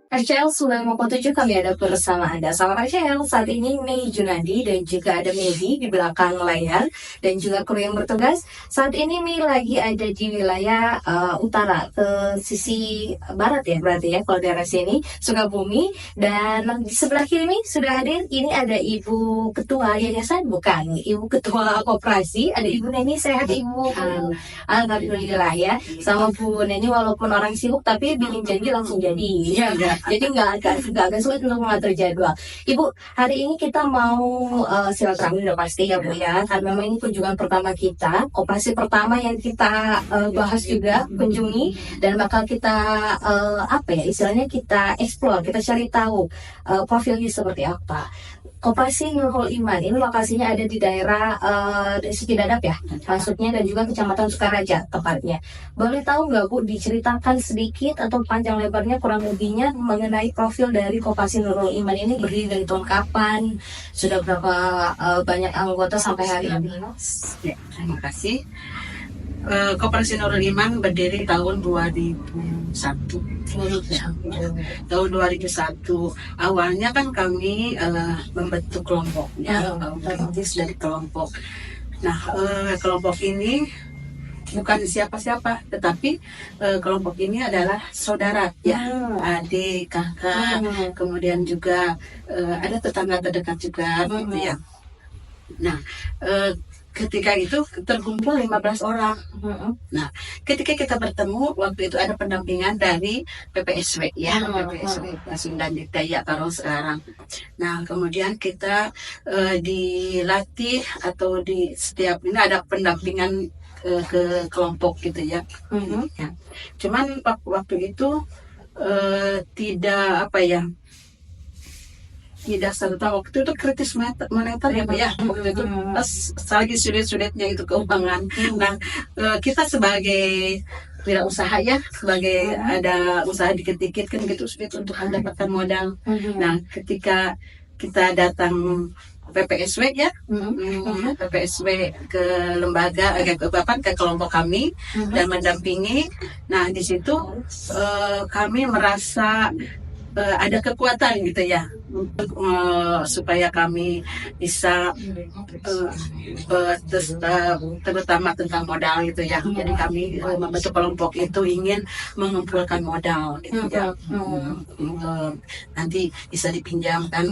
RCL 90,7 kami ada bersama Anda. Sama RCL, saat ini Mei Junadi dan juga ada Medi di belakang layar dan juga kru yang bertugas. Saat ini Mei lagi ada di wilayah utara ke sisi barat ya berarti ya kalau daerah sini Sukabumi, dan di sebelah kiri Mei sudah hadir. Ini ada Ibu Ketua Yayasan, bukan Ibu Ketua Koperasi, ada Ibu Neni. Sehat Ibu? Alhamdulillah ya. Sama Bu Neni walaupun orang sibuk tapi bikin janji langsung jadi ya. Jadi nggak agak sulit untuk mengatur jadwal. Ibu, hari ini kita mau silaturahmi udah pasti ya Bu ya, karena memang ini kunjungan pertama kita, operasi pertama yang kita bahas juga, kunjungi, dan bakal kita apa ya istilahnya, kita explore, kita cari tahu profilnya seperti apa. Koperasi Nurul Iman ini lokasinya ada di daerah Cikidadap ya, maksudnya, dan juga Kecamatan Sukaraja tepatnya. Boleh tahu nggak Bu, diceritakan sedikit atau panjang lebarnya kurang lebihnya mengenai profil dari Koperasi Nurul Iman ini, berdiri dari tahun kapan, sudah berapa banyak anggota sampai hari ini? Ya, terima kasih. Koperasi Nurul Iman berdiri tahun 2001. Tahun 2001 awalnya kan kami membentuk kelompok ya, merintis dari kelompok. Nah, kelompok ini bukan siapa-siapa, tetapi kelompok ini adalah saudara ya, adik, kakak, kemudian juga ada tetangga terdekat juga gitu ya. Nah, ketika itu terkumpul 15 orang. Nah, ketika kita bertemu waktu itu ada pendampingan dari PPSW ya, PPSW Pasundan Daya kalau sekarang. Nah, kemudian kita dilatih atau di setiap ini ada pendampingan ke kelompok gitu ya. Ya. Cuman waktu itu tidak apa ya, tidak serta waktu itu kritis moneter ya Pak ya, waktu itu pas lagi sulit-sulitnya itu keuangan. Nah, kita sebagai wirausaha ya, sebagai ada usaha dikit-dikit kan gitu, sulit untuk mendapatkan modal. Nah, ketika kita datang PPSW ya, PPSW ke lembaga, ke kelompok kami dan mendampingi. Nah, di situ kami merasa ada kekuatan gitu ya, untuk supaya kami bisa terutama tentang modal gitu ya. Jadi kami membentuk kelompok itu ingin mengumpulkan modal gitu ya. Nanti bisa dipinjamkan,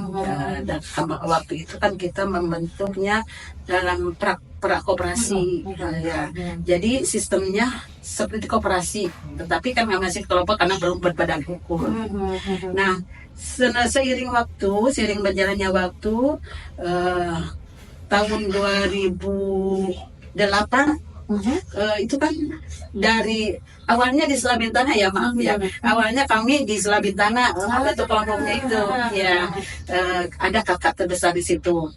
dan waktu itu kan kita membentuknya dalam prakoperasi ya. Jadi sistemnya seperti koperasi, tetapi kan masih kelompok karena belum berbadan hukum. Nah, seiring berjalannya waktu, tahun 2008 itu kan dari awalnya di Selabintana ya, maaf ya. Awalnya kami di Selabintana, itu kelompoknya itu ya, ada kakak terbesar di situ.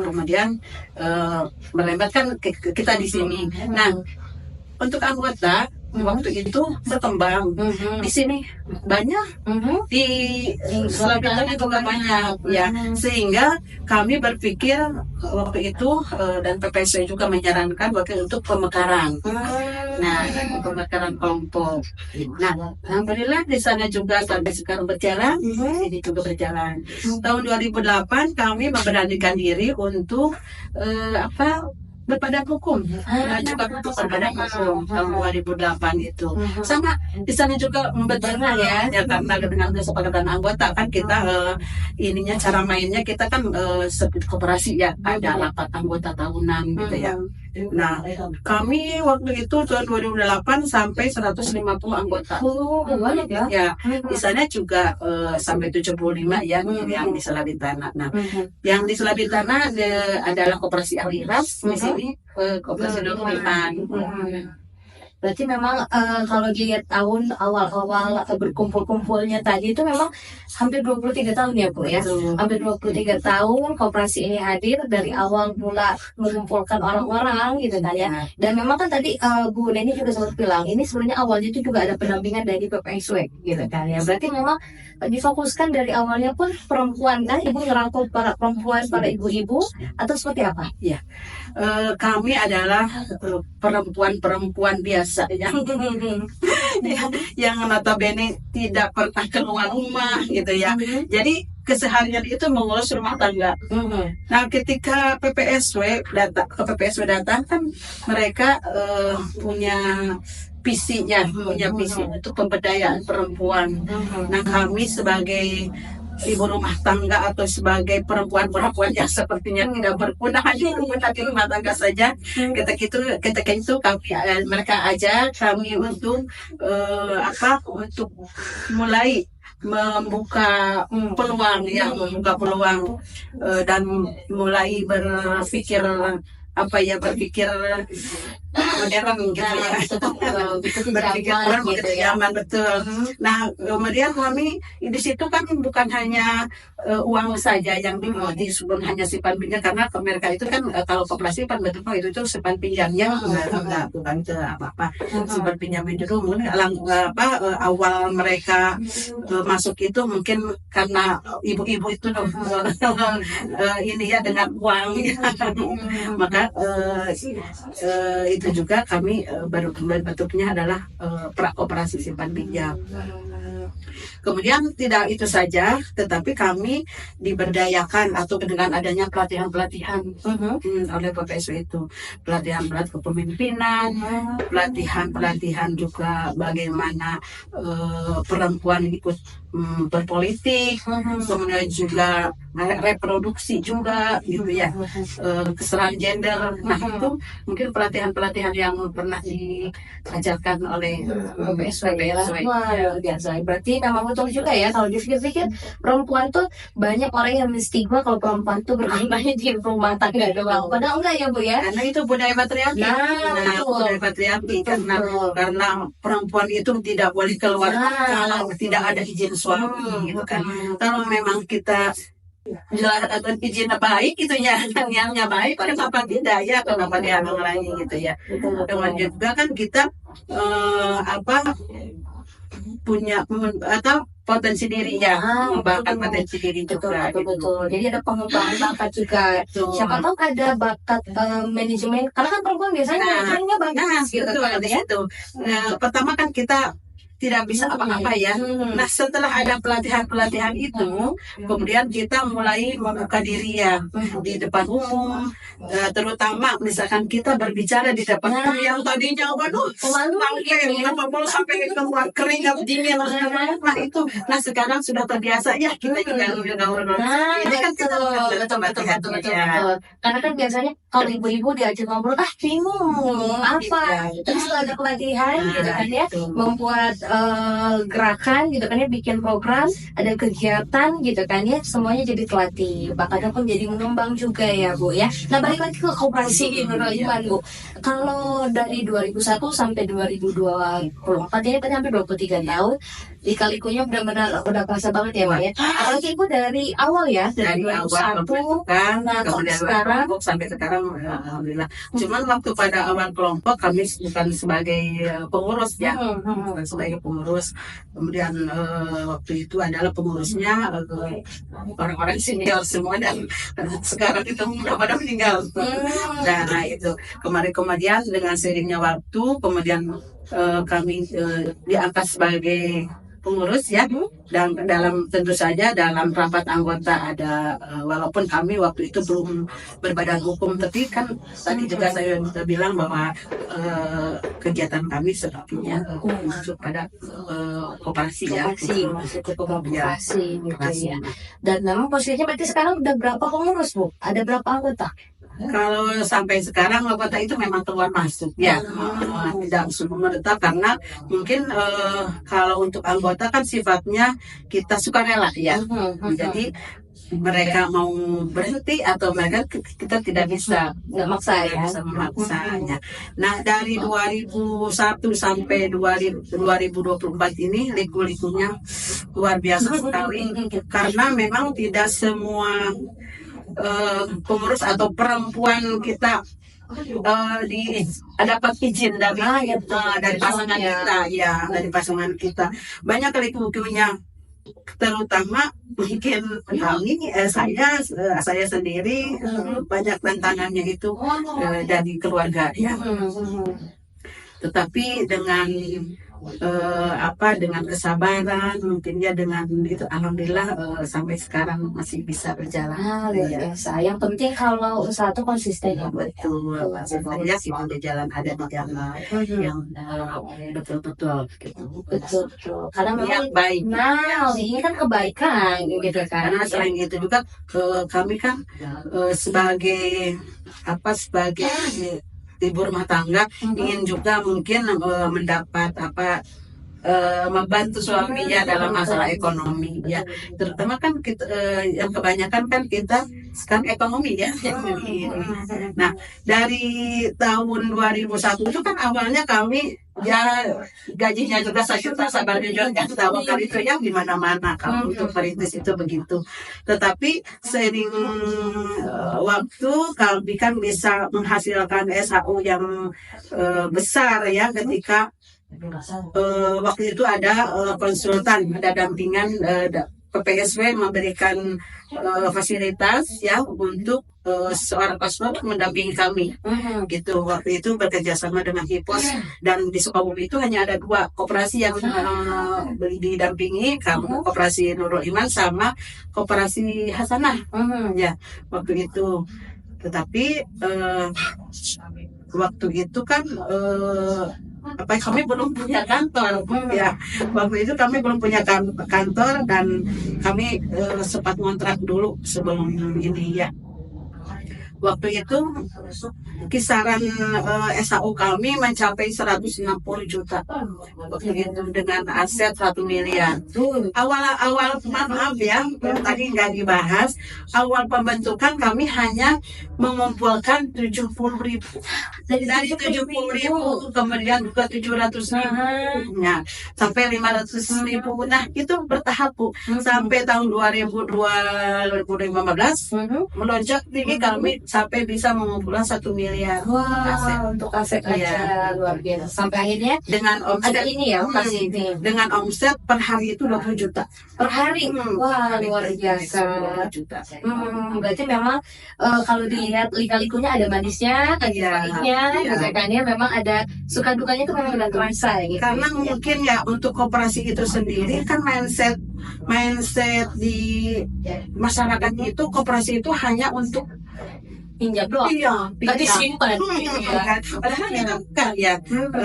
Kemudian melembat kan kita di sini. Nah, untuk anggota waktu itu berkembang di sini banyak, di Selabintana juga banyak ya, sehingga kami berpikir waktu itu, dan PPSW juga menyarankan waktu untuk pemekaran. Nah, pemekaran kelompok. Nah, alhamdulillah di sana juga sampai sekarang berjalan, ini juga berjalan. Tahun 2008 kami memberanikan diri untuk berbadan hukum, juga berbadan hukum tahun 2008 itu. Sama di sana juga membedakan ya, karena dengan kesepakatan anggota kan kita ininya, cara mainnya kita kan seperti koperasi ya, ada rapat anggota tahunan gitu ya. Nah, kami waktu itu tahun 2008 sampai 150 anggota. Banyak ya. Ya, di sana juga sampai 75 ya, yang di Selabintana. Nah, yang di Selabintana adalah koperasi Aliras, di sini koperasi Nurul Iman. Berarti memang kalau dilihat tahun awal-awal berkumpul-kumpulnya tadi itu memang hampir 23 tahun ya Bu ya. Hampir 23 tahun koperasi ini hadir, dari awal mula mengumpulkan orang-orang gitu kan ya. Dan memang kan tadi Bu Neni juga sempat bilang, ini sebenarnya awalnya itu juga ada pendampingan dari PPSW gitu kan ya. Berarti memang difokuskan dari awalnya pun perempuan kan, Ibu ngerangkul para perempuan, para ibu-ibu, atau seperti apa? Ya, kami adalah perempuan-perempuan biasa biasa yang notabene tidak pernah keluar rumah gitu ya. Jadi keseharian itu mengurus rumah tangga. Nah, ketika PPSW datang kan mereka punya punya visi untuk pemberdayaan perempuan. Nah, kami sebagai ibu rumah tangga atau sebagai perempuan yang sepertinya tidak berguna, hanya berguna di rumah tangga saja, ketika itu kami mereka ajak kami untuk untuk mulai membuka peluang dan mulai berpikir modern gitu ya, berpikir modern, begitu zaman betul. Nah, kemudian kami di situ kan bukan hanya uang saja yang dimotivasi, bukan hanya simpan pinjam, karena mereka itu kan kalau koperasi kan betul itu simpan pinjamnya bukan ke apa-apa, simpan pinjam itu mungkin awal mereka masuk itu mungkin karena ibu-ibu itu ini ya dengan uang maka itu juga kami baru bentuknya adalah prakoperasi simpan pinjam. Kemudian tidak itu saja, tetapi kami diberdayakan atau dengan adanya pelatihan-pelatihan oleh PPSW itu, pelatihan kepemimpinan, pelatihan juga bagaimana perempuan ikut berpolitik, kemudian juga reproduksi juga gitu ya, kesetaraan gender. Nah, itu mungkin pelatihan-pelatihan yang pernah diajarkan oleh PPSW. Wah, luar biasa. Berarti memang betul juga ya, kalau dipikir-pikir perempuan tuh banyak orang yang menstigma kalau perempuan tuh berkembangnya di rumah tangga doang. Padahal enggak ya Bu ya? Karena itu budaya patriarki. Budaya patriarki karena perempuan itu tidak boleh keluar kalau tidak ada izin suami gitu kan. Kalau memang kita jelas atau izin baik gitu ya, yang baik, kenapa tidak ya, kenapa dihalang lagi gitu ya. Kemudian juga kan kita punya atau potensi diri ya, mengembangkan potensi diri juga. Betul. Jadi ada pengembangan bakat juga. Siapa tahu ada bakat manajemen, karena kan perempuan biasanya bagus gitu kan ya. Pertama kan kita tidak bisa apa-apa ya. Nah, setelah ada pelatihan-pelatihan itu, kemudian kita mulai membuka diri ya di depan umum, terutama misalkan kita berbicara di depan umum yang tadinya sampai keluar keringat dingin. Nah, itu sekarang sudah terbiasa ya, kita juga ini kan betul. Karena kan biasanya kalau ibu-ibu diajak ngobrol bingung apa, terus ada pelatihan gitu kan ya, membuat gerakan gitu kan ya, bikin program, ada kegiatan gitu kan ya, semuanya jadi terlatih, bakatnya pun jadi mengembang juga ya Bu ya. Nah, balik lagi ke koperasi Nurul-Iman Bu, kalau dari 2001 sampai 2024 ini kan hampir 23 tahun, lika-likunya benar-benar udah kerasa banget ya Mbak ya. Apalagi Ibu dari awal ya, dari 2001 kemudian sekarang sampai sekarang alhamdulillah. Cuman waktu pada awal kelompok kami bukan sebagai pengurus ya, bukan sebagai pengurus. Kemudian waktu itu adalah pengurusnya orang-orang senior semua, dan sekarang itu pada meninggal. Nah, itu kemudian dengan seiringnya waktu, kemudian kami diangkat sebagai pengurus ya, dan tentu saja dalam rapat anggota ada walaupun kami waktu itu belum berbadan hukum, tapi kan tadi juga saya sudah bilang bahwa kegiatan kami sepertinya masuk pada koperasi ya, masuk ke koperasi gitu ya. Dan memang posisinya berarti sekarang udah berapa pengurus Bu? Ada berapa anggota? Kalau sampai sekarang anggota itu memang keluar masuk ya, tidak semua menetap, karena mungkin kalau untuk anggota kan sifatnya kita sukarela ya, jadi mereka mau berhenti atau mereka kita tidak bisa memaksanya. Nah, dari 2001 sampai 2024 ini liku-likunya luar biasa sekali, karena memang tidak semua pengurus atau perempuan kita dapat izin dari pasangan kita ya, dari pasangan kita. Banyak liku-likunya, terutama mungkin kami saya sendiri banyak tantangannya itu dari keluarga ya. Tetapi dengan dengan kesabaran mungkin ya, dengan itu alhamdulillah sampai sekarang masih bisa berjalan. Luar biasa. Yang penting kalau usaha tuh konsisten ya, Bu. Betul, saya sih udah jalan, ada di jalan yang betul-betul gitu. Betul. Karena memang Yang baik. nah, ini kan kebaikan gitu kan. Karena selain itu juga kami kan sebagai ibu rumah tangga ingin juga mungkin mendapat membantu suaminya dalam masalah ekonomi ya, terutama kan kita yang kebanyakan kan kita sekarang ekonomi ya. Nah, dari tahun 2001 itu kan awalnya kami ya gajinya juga 1 juta, sabar juga yang tahu kan itu yang di mana-mana kalau untuk merintis itu begitu. Tetapi seiring waktu kami kan bisa menghasilkan SHU yang besar ya, ketika waktu itu ada konsultan, ada dampingan PPSW memberikan fasilitas ya untuk seorang konselor mendampingi kami gitu. Waktu itu bekerja sama dengan HIPOS, dan di Sukabumi itu hanya ada 2 koperasi yang didampingi, koperasi Nurul Iman sama koperasi Hasanah ya waktu itu. Tetapi waktu itu kan kami belum punya kantor ya. Waktu itu kami belum punya kantor, dan kami sempat ngontrak dulu sebelum ini ya. Waktu itu kisaran SHU kami mencapai 160 juta waktu itu, dengan aset 1 miliar. Awal maaf ya, tadi nggak dibahas, awal pembentukan kami hanya mengumpulkan 70.000 dari 70.000, kemudian juga 700.000 ya, sampai 500.000. Nah itu bertahap Bu, sampai tahun 2015 melonjak tinggi, kami sampai bisa mengumpulkan 1 miliar. Aset. Untuk aset aja luar biasa. Sampai akhirnya dengan omset ada ini ya, kasih ini. Dengan omset per hari itu 20 juta Per hari. Wah, luar biasa. 20 juta. Berarti memang kalau dilihat lika-likunya ada manisnya, ada pahitnya, misalkannya memang ada suka dukanya itu memang udah terasa gitu. Karena mungkin ya untuk koperasi itu sendiri kan mindset di masyarakat itu, koperasi itu hanya untuk pinjam doang. Iya, Tadi simpan. Padahal itu bukan ya.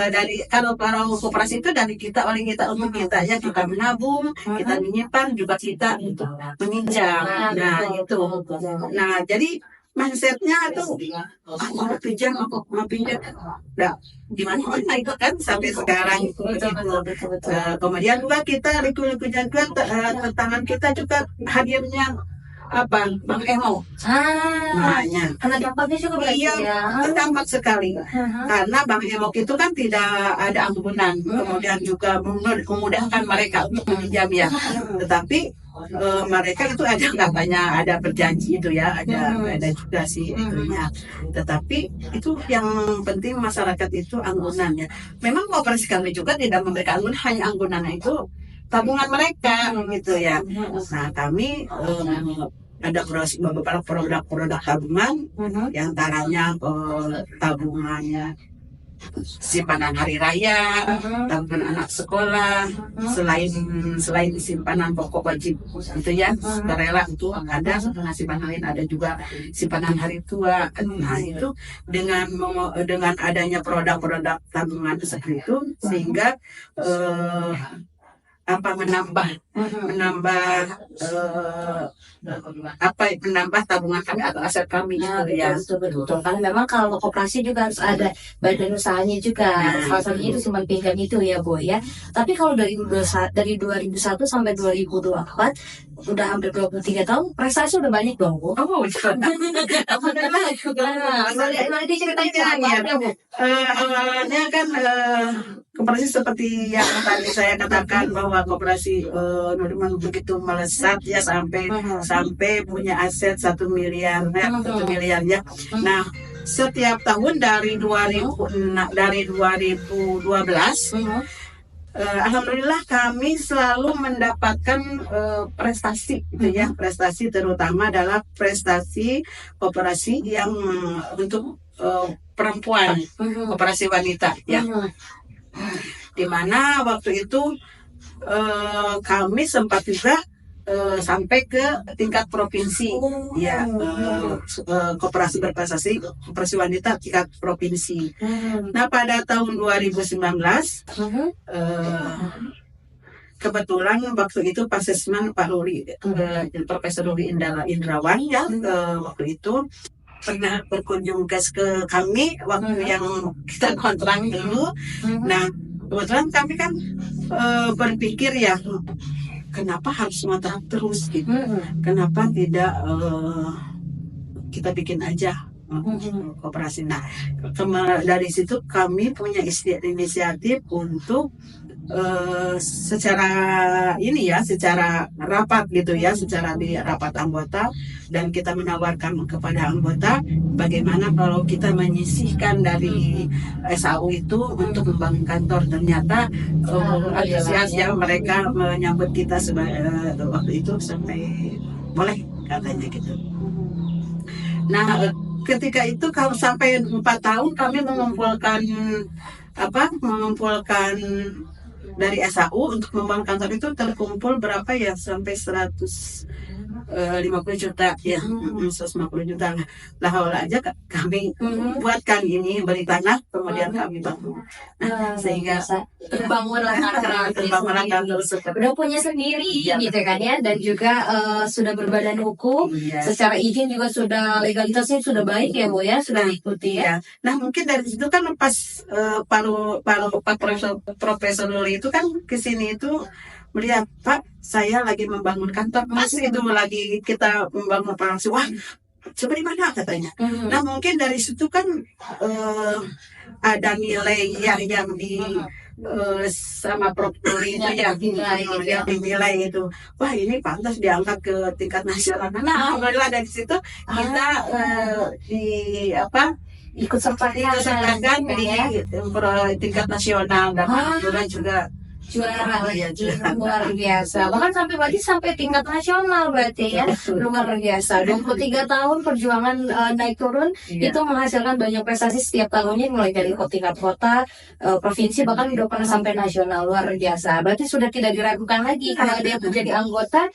Dari kalau koperasi itu dari kita, oleh kita untuk kita ya, kita menabung, kita menyimpan, juga kita untuk meminjam. Nah itu. Nah jadi mindsetnya itu mau pinjam, nah gimana itu kan sampai sekarang itu. Kemudian juga kita liku-likunya juga tantangan kita juga hadirnya Bang Emo. Karena dampaknya juga berarti ya. Terdampak sekali. Karena Bang Emo itu kan tidak ada ambunan, kemudian juga memudahkan mereka untuk meminjam ya. Tetapi mereka itu ada katanya ada berjanji itu ya, ada juga sih itunya. Tetapi itu yang penting masyarakat itu anggunan ya. Memang koperasi kami juga tidak memberikan anggunan, hanya anggunannya itu tabungan mereka gitu ya. Nah kami ada beberapa produk tabungan, yang antaranya tabungannya simpanan hari raya, tabungan anak sekolah, selain simpanan pokok wajib itu ya, sukarela itu ada simpanan lain, ada juga simpanan hari tua. Nah itu dengan adanya produk-produk tabungan seperti itu, sehingga menambah tabungan kami atau aset kami gitu ya. Betul. Karena memang kalau koperasi juga harus ada badan usahanya juga. Salah satunya itu simpan pinjam itu ya Bu ya. Tapi kalau dari 2001 sampai 2024 udah hampir 23 tahun, prestasi udah banyak dong Bu. Boleh diceritain ya Bu. Awalnya kan koperasi seperti yang tadi saya katakan, bahwa koperasi Nurman begitu melesat ya, sampai punya aset 1 miliar ya. Nah setiap tahun dari 2012 Alhamdulillah kami selalu mendapatkan prestasi gitu ya, prestasi terutama adalah prestasi koperasi yang untuk perempuan, koperasi wanita ya, di mana waktu itu kami sempat juga sampai ke tingkat provinsi ya, koperasi berprestasi koperasi wanita tingkat provinsi. Nah pada tahun 2019 kebetulan waktu itu Pak Sesman Pak Ruli, Profesor Ruli Indrawan ya, waktu itu pernah berkunjung ke kami waktu yang kita kontrak dulu. Nah kebetulan kami kan berpikir ya, kenapa harus ngontrak terus gitu? Kenapa tidak kita bikin aja koperasi? Nah, dari situ kami punya inisiatif untuk secara ini ya, secara rapat gitu ya, secara di rapat anggota, dan kita menawarkan kepada anggota bagaimana kalau kita menyisihkan dari SAU itu untuk membangun kantor. Ternyata antusias ya, mereka menyambut kita waktu itu sampai boleh katanya gitu. Nah ketika itu kalau sampai 4 tahun kami mengumpulkan dari SAU untuk membangun kantor itu terkumpul berapa ya, sampai 150 juta ya, 150 juta lah aja kami buatkan ini, beri tanah, kemudian kami bangun. Nah, sehingga terbangunlah kantor tersebut. Udah punya sendiri gitu kan ya, dan juga sudah berbadan hukum, secara izin juga sudah, legalitasnya sudah baik ya Bu ya, sudah diikuti ya. Nah mungkin dari situ kan pas Pak Profesor Luli itu kan kesini itu melihat, Pak saya lagi membangun kantor, masih itu lagi kita membangun operasi, wah coba di mana katanya. Nah mungkin dari situ kan ada nilai yang di sama Prof Luli itu ya, dinilai itu, wah ini pantas diangkat ke tingkat nasional. Nah alhamdulillah dari situ kita ikut sertakan di tingkat nasional, dan alhamdulillah juga juara luar biasa, bahkan sampai tingkat nasional berarti ya. Luar biasa, 23 tahun perjuangan naik turun itu menghasilkan banyak prestasi setiap tahunnya, mulai dari tingkat kota, provinsi, bahkan udah pernah sampai nasional. Luar biasa, berarti sudah tidak diragukan lagi kalau dia menjadi anggota.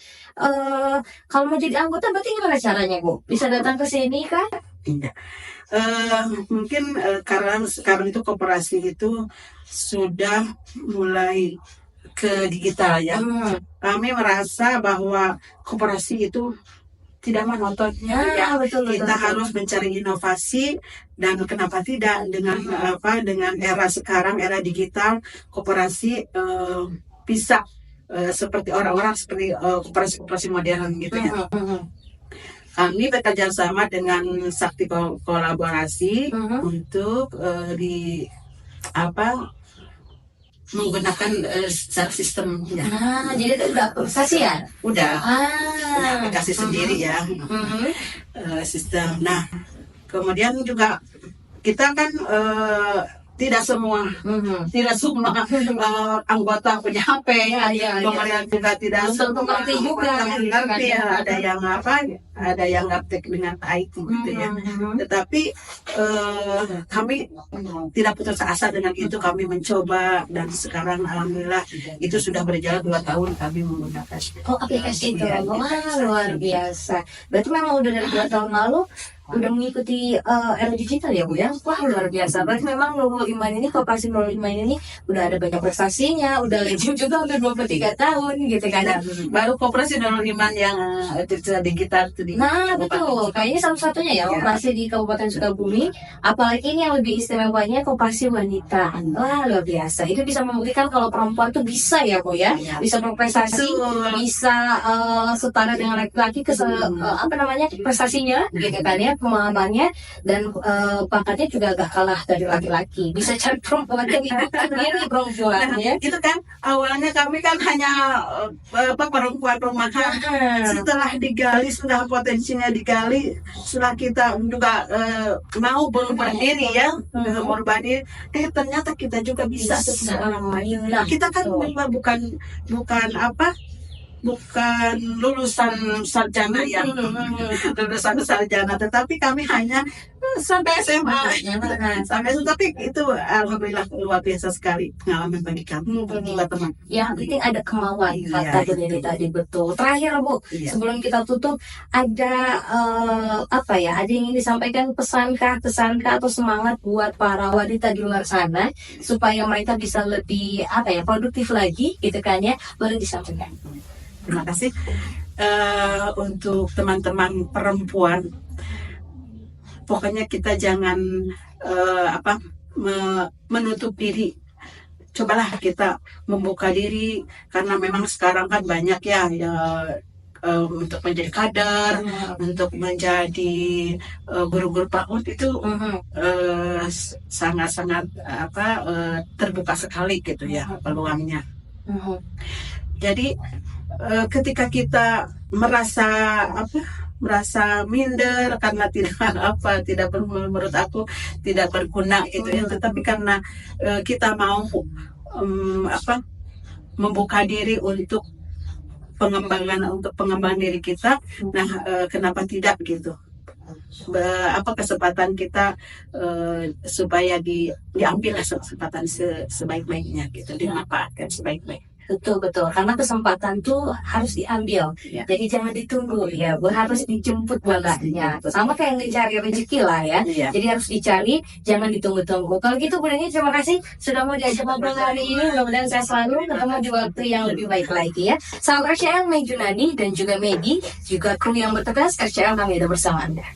Kalau menjadi anggota berarti gimana caranya Bu? Bisa datang ke sini kah? Tidak. Mungkin karena sekarang itu koperasi itu sudah mulai ke digital ya. Kami merasa bahwa koperasi itu tidak monoton ya. Betul. Kita harus mencari inovasi, dan kenapa tidak dengan dengan era sekarang, era digital, koperasi bisa seperti orang-orang seperti koperasi modern gitu ya. Kami bekerja sama dengan Sakti Kolaborasi untuk menggunakan sistem ya. Jadi itu udah aplikasi ya? Udah aplikasi sendiri ya, sistem. Nah kemudian juga kita kan tidak semua anggota punya HP ya. Kemudian juga tidak semua mengerti juga ya. Ada yang gaptek dengan IT gitu ya. Tetapi kami tidak putus asa dengan itu, kami mencoba, dan sekarang alhamdulillah itu sudah berjalan 2 tahun kami menggunakan aplikasi itu. Wah luar biasa, berarti memang udah dari 2 tahun lalu udah mengikuti era digital ya Bu ya. Wah luar biasa, berarti memang Nurul Iman ini, koperasi Nurul Iman ini udah ada banyak prestasinya, udah rejim juga udah 23 tahun gitu kan. Baru koperasi Nurul Iman yang digital itu Nah betul, kayaknya salah satunya ya koperasi di Kabupaten Sukabumi. Apalagi ini yang lebih istimewanya koperasi wanita. Wah luar biasa, itu bisa membuktikan kalau perempuan tuh bisa ya Bu ya, bisa berprestasi, bisa setara dengan laki-laki prestasinya gitu kan ya, pemahamannya, dan pangkatnya juga gak kalah dari laki-laki. Bisa cari perempuan yang sendiri perempuan ya. Itu kan awalnya kami kan hanya perempuan rumahan. Setelah digali sudah potensinya digali, setelah kita juga mau berubah diri ya, berubah diri, ternyata kita juga bisa seperti orang lain. Kita kan memang bukan apa, bukan lulusan sarjana ya, lulusan sarjana, tetapi kami hanya sampai SMA, sampai tapi itu alhamdulillah luar biasa sekali pengalaman bagi kami, teman. Yang penting ada kemauan, Iya. kata Bu Deni tadi, betul. Terakhir Bu, Iya. sebelum kita tutup, ada apa ya? Ada yang ingin disampaikan pesankah atau semangat buat para wanita di luar sana supaya mereka bisa lebih apa ya, produktif lagi, gitu kan ya? Boleh disampaikan. Terima kasih. Untuk teman-teman perempuan, pokoknya kita jangan menutup diri. Cobalah kita membuka diri, karena memang sekarang kan banyak ya, untuk menjadi kader, untuk menjadi guru-guru PAUD itu sangat-sangat terbuka sekali gitu ya peluangnya. Jadi ketika kita merasa minder karena tidak menurut aku tidak berguna gitu ya, tetapi karena kita mau membuka diri untuk pengembangan diri kita, nah kenapa tidak gitu, kesempatan kita supaya diambil kesempatan sebaik-baiknya gitu, dimanfaatkan sebaik-baiknya. Betul, karena kesempatan tuh harus diambil. Ya. Jadi jangan ditunggu ya, Bu, harus dijemput bolanya. Sama kayak mencari rezeki lah ya. Iya. Jadi harus dicari, jangan ditunggu-tunggu. Kalau gitu Bu Deni, terima kasih sudah mau diajak ngobrol hari ini. Mudah-mudahan saya selalu ketemu di waktu yang lebih baik lagi ya. Sahabat RCL, Mei Junadi dan juga Megi, juga kru yang bertugas RCL, kami ada bersama Anda.